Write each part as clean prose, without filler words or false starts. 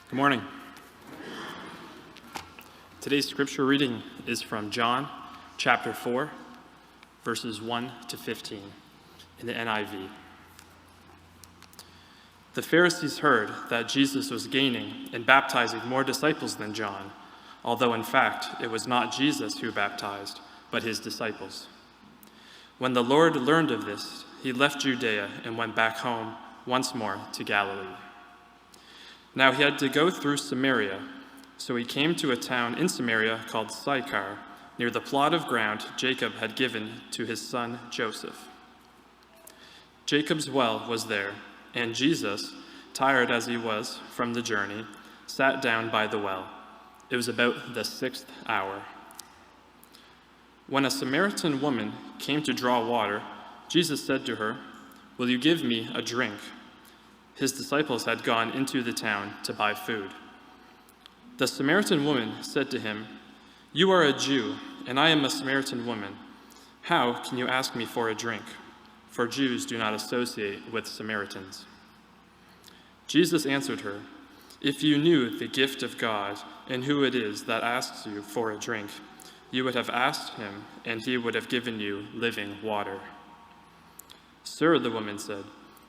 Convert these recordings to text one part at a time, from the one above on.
Good morning. Today's scripture reading is from John chapter 4, verses 1 to 15 in the NIV. The Pharisees heard that Jesus was gaining and baptizing more disciples than John, although in fact it was not Jesus who baptized, but his disciples. When the Lord learned of this, he left Judea and went back home once more to Galilee. Now he had to go through Samaria, so he came to a town in Samaria called Sychar, near the plot of ground Jacob had given to his son Joseph. Jacob's well was there, and Jesus, tired as he was from the journey, sat down by the well. It was about the 6th hour. When a Samaritan woman came to draw water, Jesus said to her, "Will you give me a drink?" His disciples had gone into the town to buy food. The Samaritan woman said to him, "You are a Jew, and I am a Samaritan woman. How can you ask me for a drink?" For Jews do not associate with Samaritans. Jesus answered her, "If you knew the gift of God and who it is that asks you for a drink, you would have asked him, and he would have given you living water." "Sir," the woman said,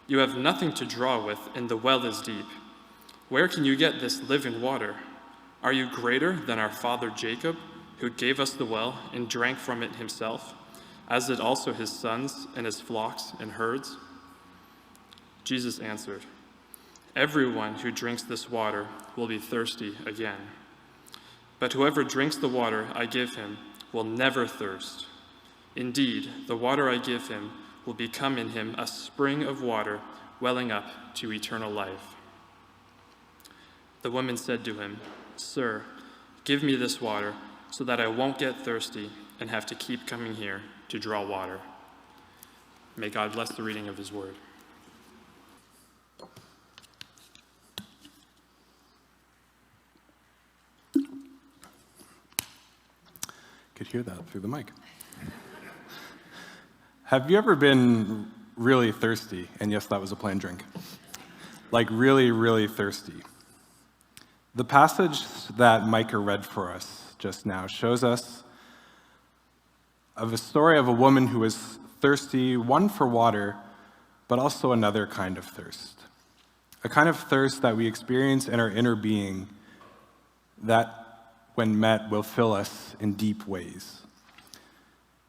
"you have nothing to draw with, and the well is deep. Where can you get this living water? Are you greater than our father Jacob, who gave us the well and drank from it himself, as did also his sons and his flocks and herds?" Jesus answered, "Everyone who drinks this water will be thirsty again. But whoever drinks the water I give him will never thirst. Indeed, the water I give him will become in him a spring of water welling up to eternal life." The woman said to him, "Sir, give me this water so that I won't get thirsty and have to keep coming here to draw water." May God bless the reading of his word. Could hear that through the mic. Have you ever been really thirsty? And yes, that was a plain drink. Like really, really thirsty. The passage that Micah read for us just now shows us of a story of a woman who was thirsty, one for water, but also another kind of thirst. A kind of thirst that we experience in our inner being that, when met, will fill us in deep ways.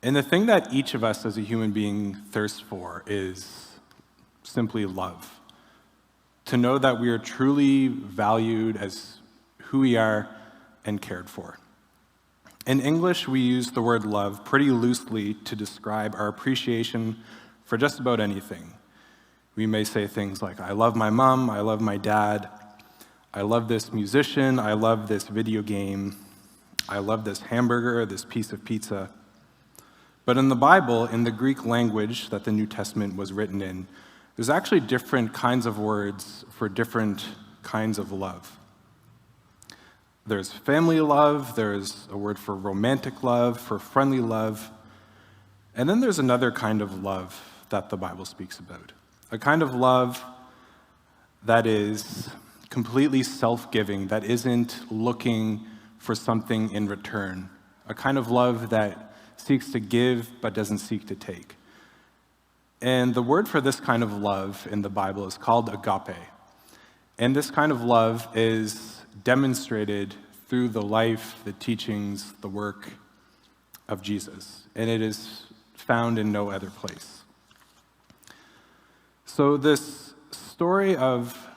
And the thing that each of us as a human being thirsts for is simply love. To know that we are truly valued as who we are and cared for. In English, we use the word love pretty loosely to describe our appreciation for just about anything. We may say things like, "I love my mom, I love my dad, I love this musician, I love this video game, I love this hamburger, this piece of pizza." But in the Bible, in the Greek language that the New Testament was written in, there's actually different kinds of words for different kinds of love. There's family love, there's a word for romantic love, for friendly love, and then there's another kind of love that the Bible speaks about. A kind of love that is completely self-giving, that isn't looking for something in return. A kind of love that seeks to give but doesn't seek to take. And the word for this kind of love in the Bible is called agape. And this kind of love is demonstrated through the life, the teachings, the work of Jesus. And it is found in no other place. So this story of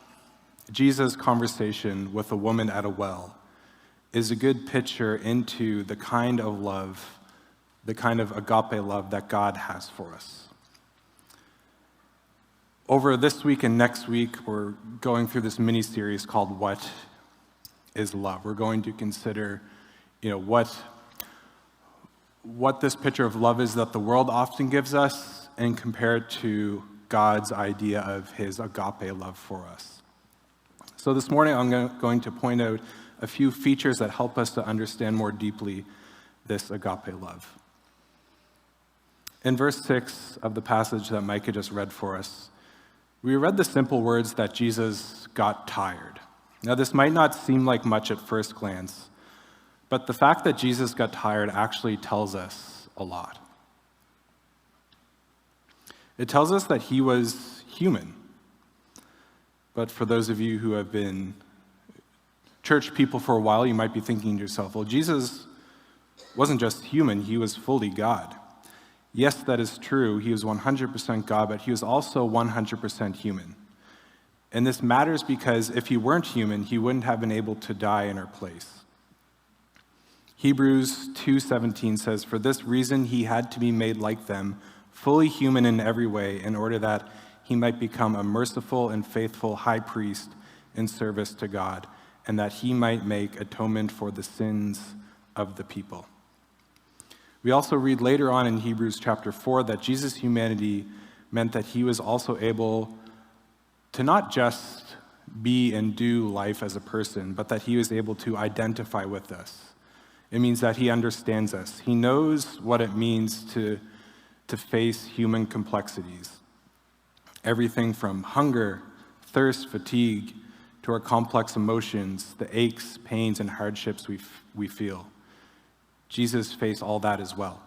Jesus' conversation with a woman at a well is a good picture into the kind of love, the kind of agape love that God has for us. Over this week and next week, we're going through this mini-series called What is Love? We're going to consider, what this picture of love is that the world often gives us and compare it to God's idea of his agape love for us. So this morning, I'm going to point out a few features that help us to understand more deeply this agape love. In verse 6 of the passage that Micah just read for us, we read the simple words that Jesus got tired. Now, this might not seem like much at first glance, but the fact that Jesus got tired actually tells us a lot. It tells us that he was human. But for those of you who have been church people for a while, you might be thinking to yourself, well, Jesus wasn't just human, he was fully God. Yes, that is true. He was 100% God, but he was also 100% human. And this matters because if he weren't human, he wouldn't have been able to die in our place. Hebrews 2:17 says, "For this reason he had to be made like them, fully human in every way, in order that he might become a merciful and faithful high priest in service to God, and that he might make atonement for the sins of the people." We also read later on in Hebrews chapter 4 that Jesus' humanity meant that he was also able to not just be and do life as a person, but that he was able to identify with us. It means that he understands us. He knows what it means to face human complexities. Everything from hunger, thirst, fatigue, to our complex emotions, the aches, pains, and hardships we feel. Jesus faced all that as well.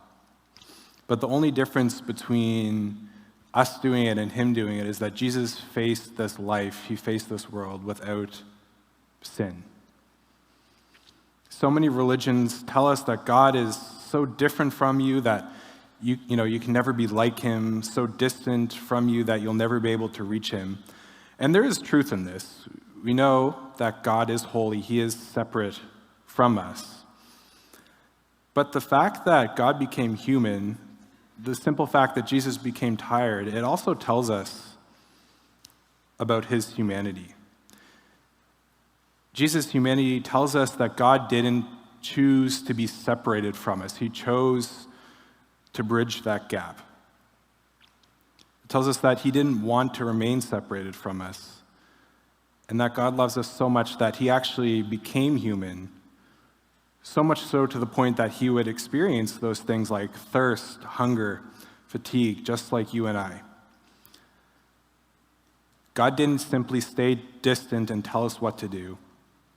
But the only difference between us doing it and him doing it is that Jesus faced this life, he faced this world without sin. So many religions tell us that God is so different from you that you can never be like him, so distant from you that you'll never be able to reach him. And there is truth in this. We know that God is holy, he is separate from us. But the fact that God became human, the simple fact that Jesus became tired, it also tells us about his humanity. Jesus' humanity tells us that God didn't choose to be separated from us. He chose to bridge that gap. It tells us that he didn't want to remain separated from us, and that God loves us so much that he actually became human, so much so to the point that he would experience those things like thirst, hunger, fatigue, just like you and I. God didn't simply stay distant and tell us what to do,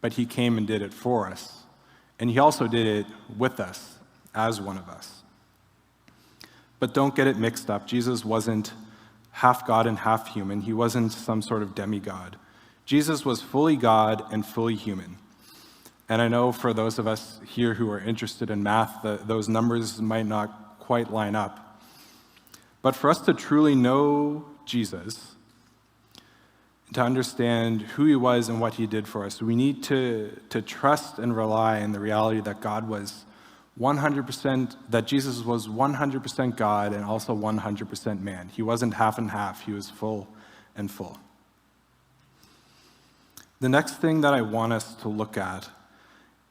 but he came and did it for us. And he also did it with us, as one of us. But don't get it mixed up. Jesus wasn't half God and half human. He wasn't some sort of demigod. Jesus was fully God and fully human. And I know for those of us here who are interested in math, those numbers might not quite line up. But for us to truly know Jesus, to understand who he was and what he did for us, we need to trust and rely on the reality that God was 100%, that Jesus was 100% God and also 100% man. He wasn't half and half, he was full and full. The next thing that I want us to look at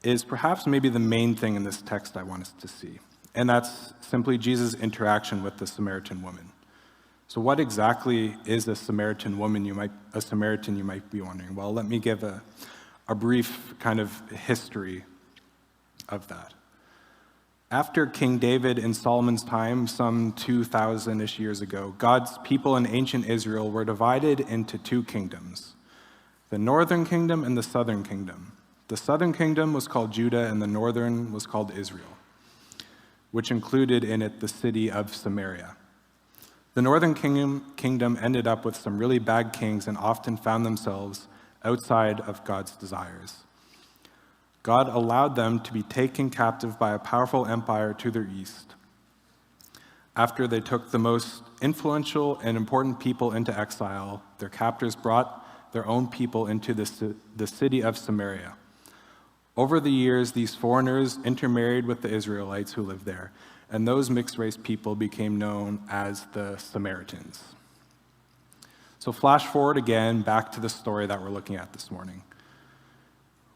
is perhaps maybe the main thing in this text I want us to see, and that's simply Jesus' interaction with the Samaritan woman. So what exactly is a Samaritan woman, you might be wondering? Well, let me give a brief kind of history of that. After King David in Solomon's time, some 2,000-ish years ago, God's people in ancient Israel were divided into two kingdoms, the northern kingdom and the southern kingdom. The southern kingdom was called Judah, and the northern was called Israel, which included in it the city of Samaria. The northern kingdom ended up with some really bad kings and often found themselves outside of God's desires. God allowed them to be taken captive by a powerful empire to their east. After they took the most influential and important people into exile, their captors brought their own people into the city of Samaria. Over the years, these foreigners intermarried with the Israelites who lived there, and those mixed-race people became known as the Samaritans. So flash forward again back to the story that we're looking at this morning.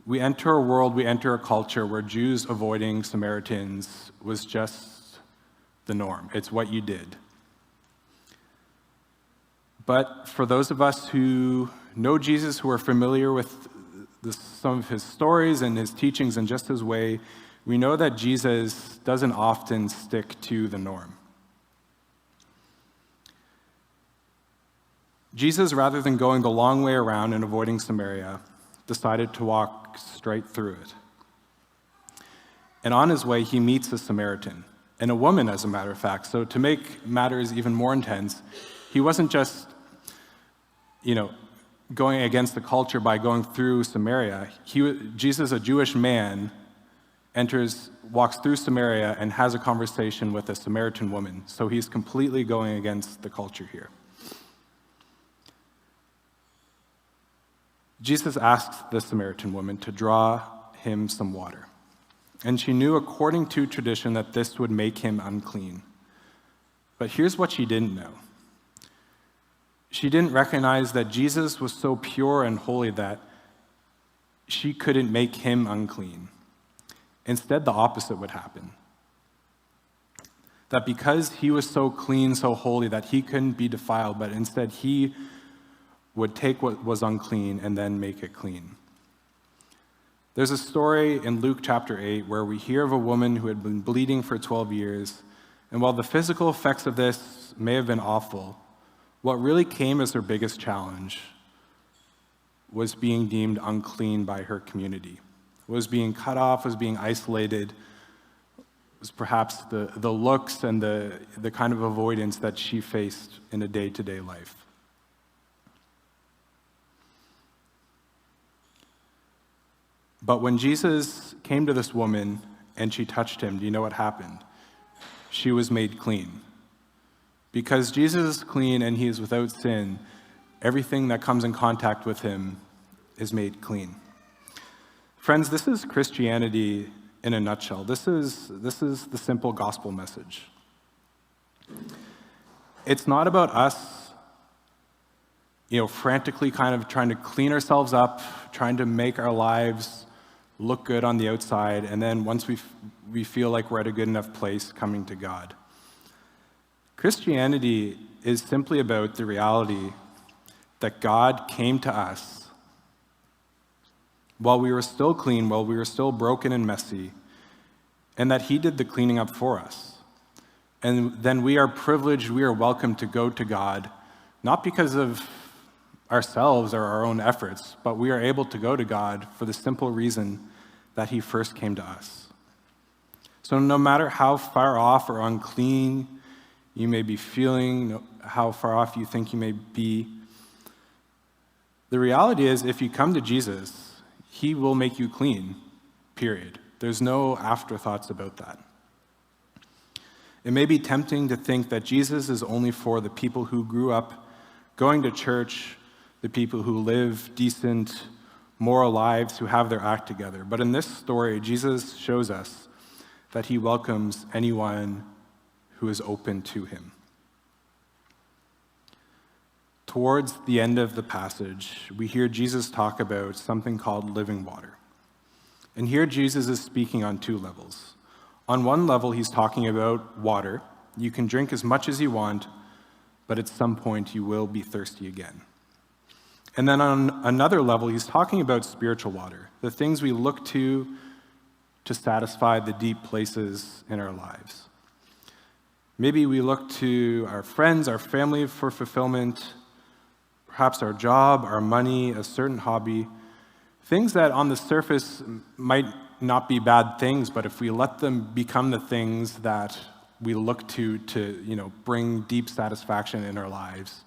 We enter a world, we enter a culture where Jews avoiding Samaritans was just the norm. It's what you did. But for those of us who know Jesus, who are familiar with some of his stories and his teachings and just his way, we know that Jesus doesn't often stick to the norm. Jesus, rather than going the long way around and avoiding Samaria, decided to walk straight through it. And on his way, he meets a Samaritan, and a woman, as a matter of fact. So to make matters even more intense, he wasn't just, going against the culture by going through Samaria. Jesus, a Jewish man, walks through Samaria and has a conversation with a Samaritan woman. So he's completely going against the culture here. Jesus asks the Samaritan woman to draw him some water. And she knew, according to tradition, that this would make him unclean. But here's what she didn't know. She didn't recognize that Jesus was so pure and holy that she couldn't make him unclean. Instead, the opposite would happen. That because he was so clean, so holy, that he couldn't be defiled, but instead he would take what was unclean and then make it clean. There's a story in Luke chapter 8 where we hear of a woman who had been bleeding for 12 years, and while the physical effects of this may have been awful, what really came as her biggest challenge was being deemed unclean by her community, was being cut off, was being isolated, was perhaps the looks and the kind of avoidance that she faced in a day-to-day life. But when Jesus came to this woman and she touched him, do you know what happened? She was made clean. Because Jesus is clean and he is without sin, everything that comes in contact with him is made clean. Friends, this is Christianity in a nutshell. This is the simple gospel message. It's not about us, frantically kind of trying to clean ourselves up, trying to make our lives look good on the outside, and then once we feel like we're at a good enough place, coming to God. Christianity is simply about the reality that God came to us while we were still clean, while we were still broken and messy, and that he did the cleaning up for us. And then we are privileged, we are welcome to go to God, not because of ourselves or our own efforts, but we are able to go to God for the simple reason that he first came to us. So no matter how far off or unclean you may be feeling, how far off you think you may be, the reality is if you come to Jesus, he will make you clean, period. There's no afterthoughts about that. It may be tempting to think that Jesus is only for the people who grew up going to church, the people who live decent, moral lives, who have their act together. But in this story, Jesus shows us that he welcomes anyone who is open to him. Towards the end of the passage, we hear Jesus talk about something called living water. And here Jesus is speaking on two levels. On one level, he's talking about water. You can drink as much as you want, but at some point you will be thirsty again. And then on another level, he's talking about spiritual water, the things we look to satisfy the deep places in our lives. Maybe we look to our friends, our family for fulfillment, perhaps our job, our money, a certain hobby, things that on the surface might not be bad things, but if we let them become the things that we look to bring deep satisfaction in our lives,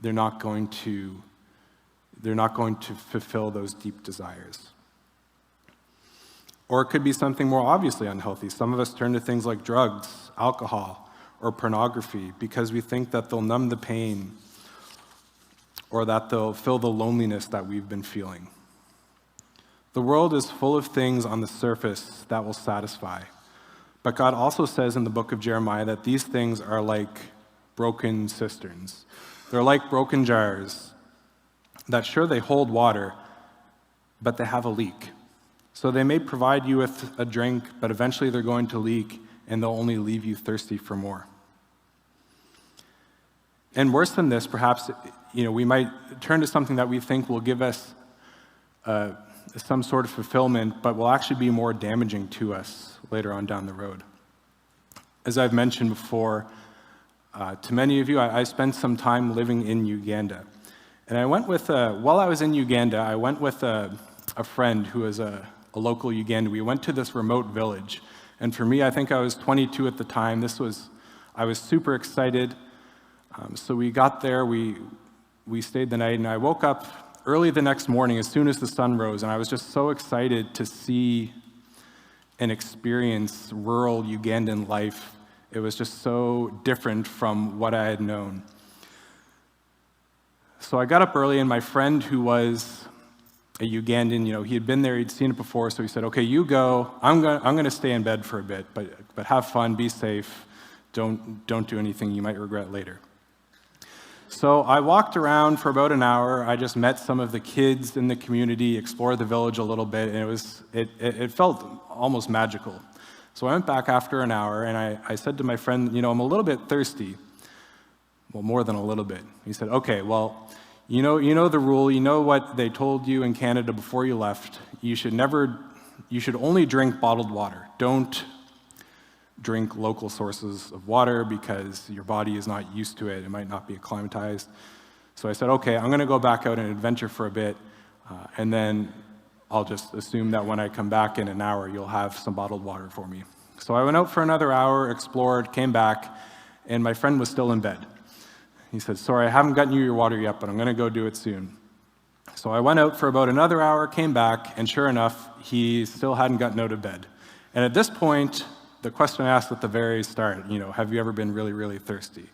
they're not going to fulfill those deep desires. Or it could be something more obviously unhealthy. Some of us turn to things like drugs, alcohol, or pornography because we think that they'll numb the pain or that they'll fill the loneliness that we've been feeling. The world is full of things on the surface that will satisfy. But God also says in the book of Jeremiah that these things are like broken cisterns. They're like broken jars that sure they hold water, but they have a leak. So they may provide you with a drink, but eventually they're going to leak and they'll only leave you thirsty for more. And worse than this, perhaps, we might turn to something that we think will give us some sort of fulfillment, but will actually be more damaging to us later on down the road. As I've mentioned before, to many of you, I spent some time living in Uganda. And I went with, while I was in Uganda, I went with a a friend who was a local Ugandan. We went to this remote village. And for me, I think I was 22 at the time. I was super excited. So we got there, we stayed the night, and I woke up early the next morning as soon as the sun rose, and I was just so excited to see and experience rural Ugandan life. It was just so different from what I had known. So I got up early, and my friend who was a Ugandan, he had been there, he'd seen it before, so he said, okay, you go, I'm going to stay in bed for a bit, but have fun, be safe, don't do anything you might regret later. So I walked around for about an hour. I just met some of the kids in the community, explored the village a little bit, and it felt almost magical. So I went back after an hour, and I said to my friend, I'm a little bit thirsty. Well, more than a little bit. He said, okay, well, you know the rule, you know what they told you in Canada before you left. You should only drink bottled water. Don't drink local sources of water because your body is not used to it. It might not be acclimatized. So I said, okay, I'm going to go back out and adventure for a bit, and then I'll just assume that when I come back in an hour, you'll have some bottled water for me. So I went out for another hour, explored, came back, and my friend was still in bed. He said, sorry, I haven't gotten you your water yet, but I'm going to go do it soon. So I went out for about another hour, came back, and sure enough, he still hadn't gotten out of bed. And at this point, the question I asked at the very start, have you ever been really, really thirsty?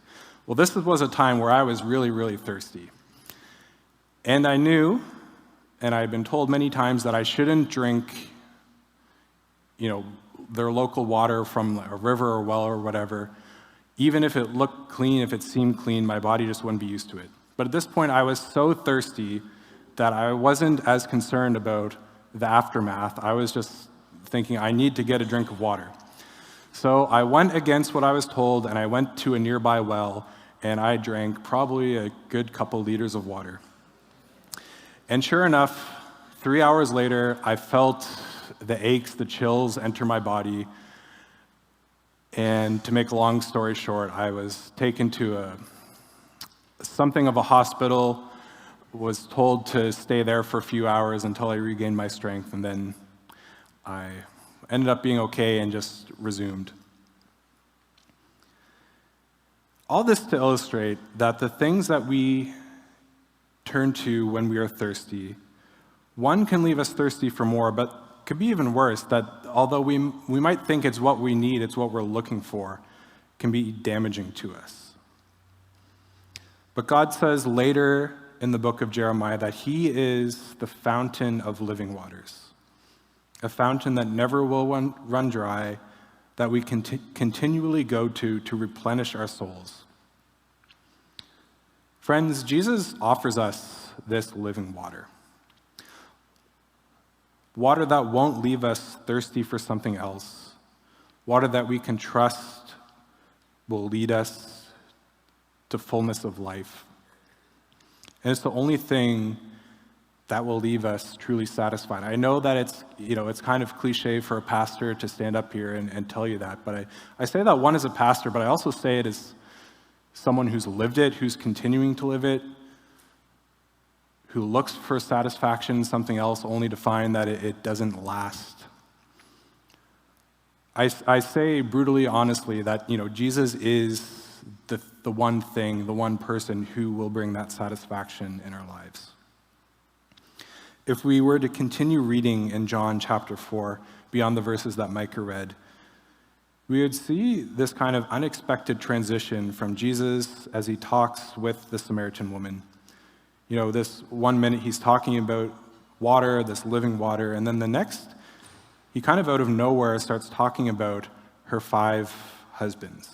Well, this was a time where I was really, really thirsty. And I knew, and I had been told many times, that I shouldn't drink, their local water from a river or well or whatever. Even if it looked clean, if it seemed clean, my body just wouldn't be used to it. But at this point, I was so thirsty that I wasn't as concerned about the aftermath. I was just thinking, I need to get a drink of water. So I went against what I was told, and I went to a nearby well, and I drank probably a good couple liters of water. And sure enough, 3 hours later, I felt the aches, the chills enter my body. And to make a long story short, I was taken to something of a hospital, was told to stay there for a few hours until I regained my strength, and then I ended up being okay and just resumed. All this to illustrate that the things that we turn to when we are thirsty, one can leave us thirsty for more, but could be even worse, that although we might think it's what we need, it's what we're looking for, can be damaging to us. But God says later in the book of Jeremiah that He is the fountain of living waters. A fountain that never will run dry, that we continually go to replenish our souls. Friends, Jesus offers us this living water. Water that won't leave us thirsty for something else. Water that we can trust will lead us to fullness of life. And it's the only thing that will leave us truly satisfied. I know that it's kind of cliche for a pastor to stand up here and tell you that, but I say that one as a pastor, but I also say it as someone who's lived it, who's continuing to live it, who looks for satisfaction in something else only to find that it doesn't last. I say brutally, honestly, that Jesus is the one thing, the one person who will bring that satisfaction in our lives. If we were to continue reading in John chapter 4, beyond the verses that Micah read, we would see this kind of unexpected transition from Jesus as he talks with the Samaritan woman. This 1 minute he's talking about water, this living water, and then the next, he kind of out of nowhere starts talking about her 5 husbands.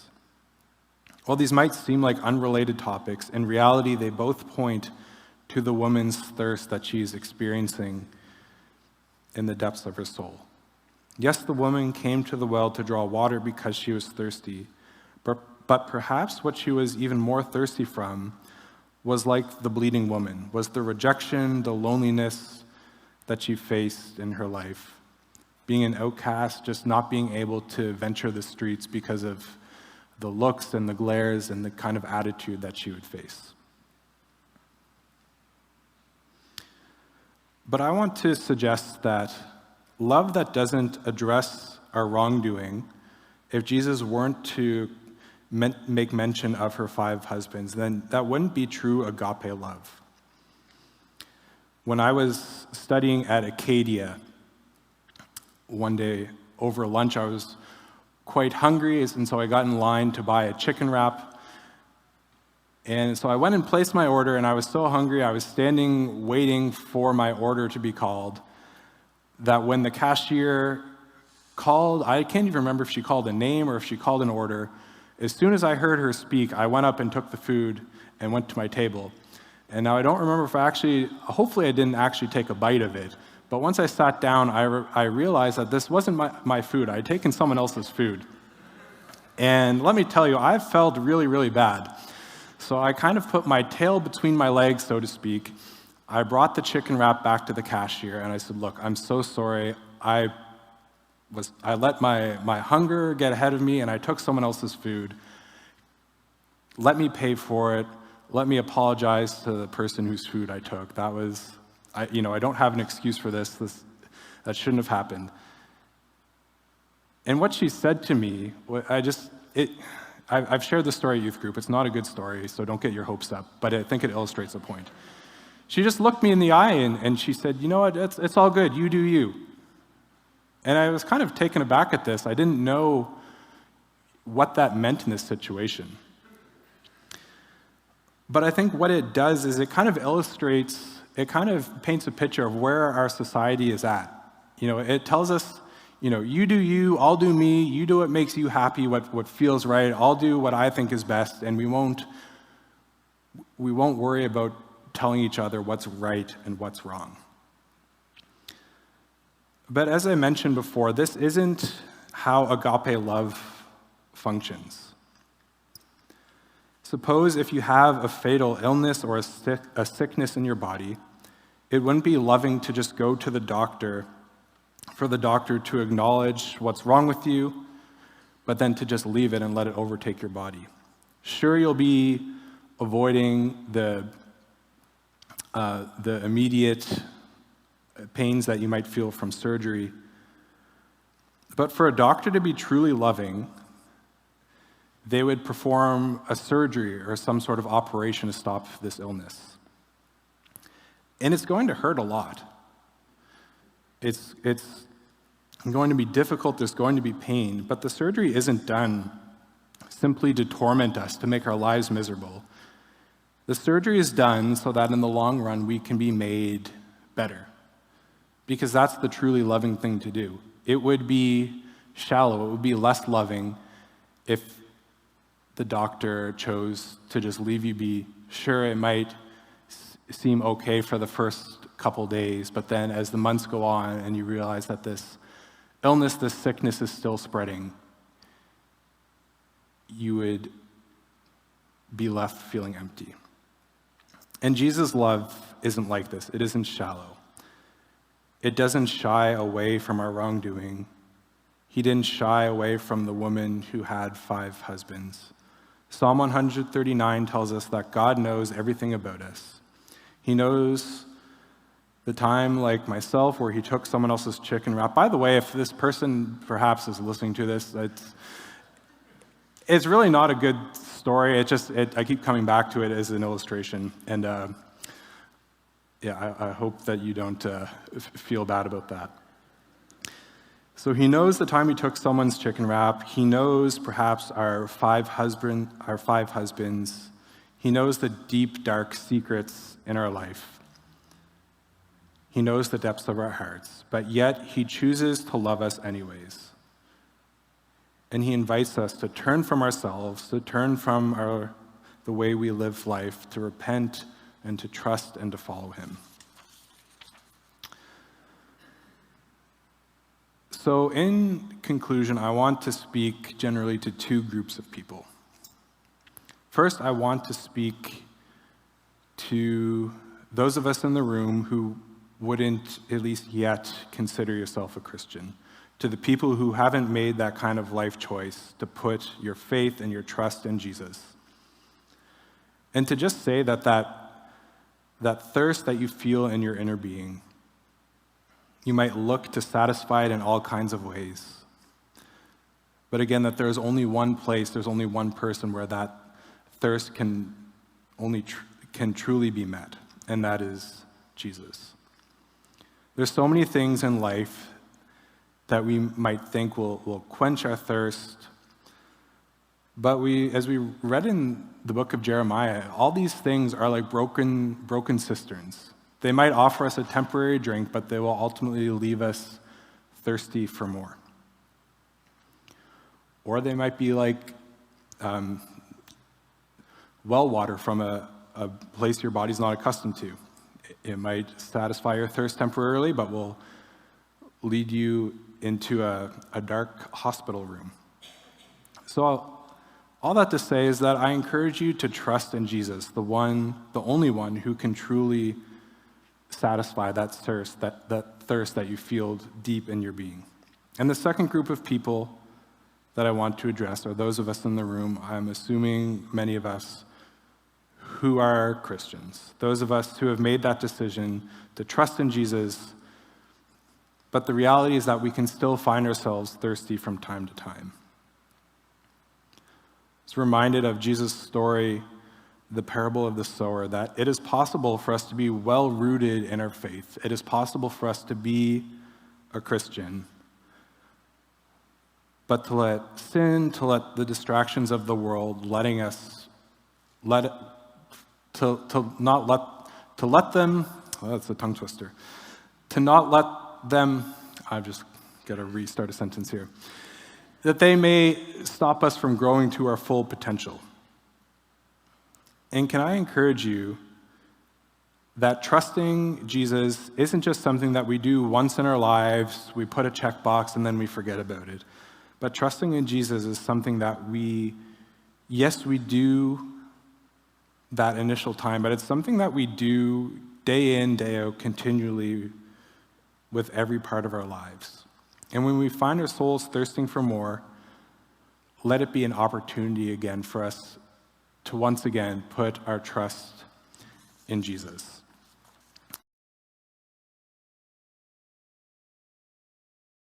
While these might seem like unrelated topics, in reality, they both point to the woman's thirst that she's experiencing in the depths of her soul. Yes, the woman came to the well to draw water because she was thirsty, but perhaps what she was even more thirsty from was like the bleeding woman, was the rejection, the loneliness that she faced in her life. Being an outcast, just not being able to venture the streets because of the looks and the glares and the kind of attitude that she would face. But I want to suggest that love that doesn't address our wrongdoing, if Jesus weren't to make mention of her 5 husbands, then that wouldn't be true agape love. When I was studying at Acadia, one day over lunch, I was quite hungry, and so I got in line to buy a chicken wrap. And so I went and placed my order, and I was so hungry, I was standing waiting for my order to be called, that when the cashier called, I can't even remember if she called a name or if she called an order. As soon as I heard her speak, I went up and took the food and went to my table. And now I don't remember if hopefully I didn't actually take a bite of it, but once I sat down, I realized that this wasn't my food. I had taken someone else's food. And let me tell you, I felt really, really bad. So I kind of put my tail between my legs, so to speak. I brought the chicken wrap back to the cashier, and I said, look, I'm so sorry. I let my hunger get ahead of me, and I took someone else's food. Let me pay for it. Let me apologize to the person whose food I took. I don't have an excuse for this. That shouldn't have happened. And what she said to me, I've shared this story at youth group. It's not a good story, so don't get your hopes up, but I think it illustrates the point. She just looked me in the eye and she said, you know what, it's all good, you do you. And I was kind of taken aback at this. I didn't know what that meant in this situation. But I think what it does is it kind of paints a picture of where our society is at. It tells us, you do you, I'll do me, you do what makes you happy, what feels right, I'll do what I think is best, and we won't worry about telling each other what's right and what's wrong. But as I mentioned before, this isn't how agape love functions. Suppose if you have a fatal illness or a sickness in your body, it wouldn't be loving to just go to the doctor for the doctor to acknowledge what's wrong with you, but then to just leave it and let it overtake your body. Sure, you'll be avoiding the immediate pains that you might feel from surgery, but for a doctor to be truly loving, they would perform a surgery or some sort of operation to stop this illness. And it's going to hurt a lot. It's going to be difficult, there's going to be pain, but the surgery isn't done simply to torment us, to make our lives miserable. The surgery is done so that in the long run we can be made better, because that's the truly loving thing to do. It would be shallow, it would be less loving if the doctor chose to just leave you be. Sure, it might seem okay for the first couple days, but then as the months go on and you realize that this illness, this sickness is still spreading, you would be left feeling empty. And Jesus' love isn't like this. It isn't shallow. It doesn't shy away from our wrongdoing. He didn't shy away from the woman who had 5 husbands. Psalm 139 tells us that God knows everything about us. He knows the time, like myself, where he took someone else's chicken wrap. By the way, if this person perhaps is listening to this, it's really not a good story. I keep coming back to it as an illustration. And I hope that you don't feel bad about that. So he knows the time he took someone's chicken wrap. He knows perhaps our 5 husbands. He knows the deep, dark secrets in our life. He knows the depths of our hearts, but yet he chooses to love us anyways. And he invites us to turn from ourselves, to turn from the way we live life, to repent and to trust and to follow him. So in conclusion, I want to speak generally to 2 groups of people. First, I want to speak to those of us in the room who wouldn't, at least yet, consider yourself a Christian. To the people who haven't made that kind of life choice to put your faith and your trust in Jesus. And to just say that thirst that you feel in your inner being, You might look to satisfy it in all kinds of ways. But again, that there's only one place, there's only one person where that thirst can truly be met, and that is Jesus. There's so many things in life that we might think will quench our thirst, but as we read in the book of Jeremiah, all these things are like broken cisterns. They might offer us a temporary drink, but they will ultimately leave us thirsty for more. Or they might be like well water from a place your body's not accustomed to. It might satisfy your thirst temporarily, but will lead you into a dark hospital room. So all that to say is that I encourage you to trust in Jesus, the only one who can truly satisfy that thirst that you feel deep in your being. And the second group of people that I want to address are those of us in the room, I'm assuming many of us, who are Christians, those of us who have made that decision to trust in Jesus, but the reality is that we can still find ourselves thirsty from time to time. I was reminded of Jesus' story, the parable of the sower, that it is possible for us to be well-rooted in our faith. It is possible for us to be a Christian, but to let sin, to let the distractions of the world, let them, well, that's a tongue twister, to not let them, I've just got to restart a sentence here, that they may stop us from growing to our full potential. And can I encourage you that trusting Jesus isn't just something that we do once in our lives, we put a checkbox and then we forget about it. But trusting in Jesus is something that we do that initial time, but it's something that we do day in, day out, continually with every part of our lives. And when we find our souls thirsting for more, let it be an opportunity again for us to once again put our trust in Jesus.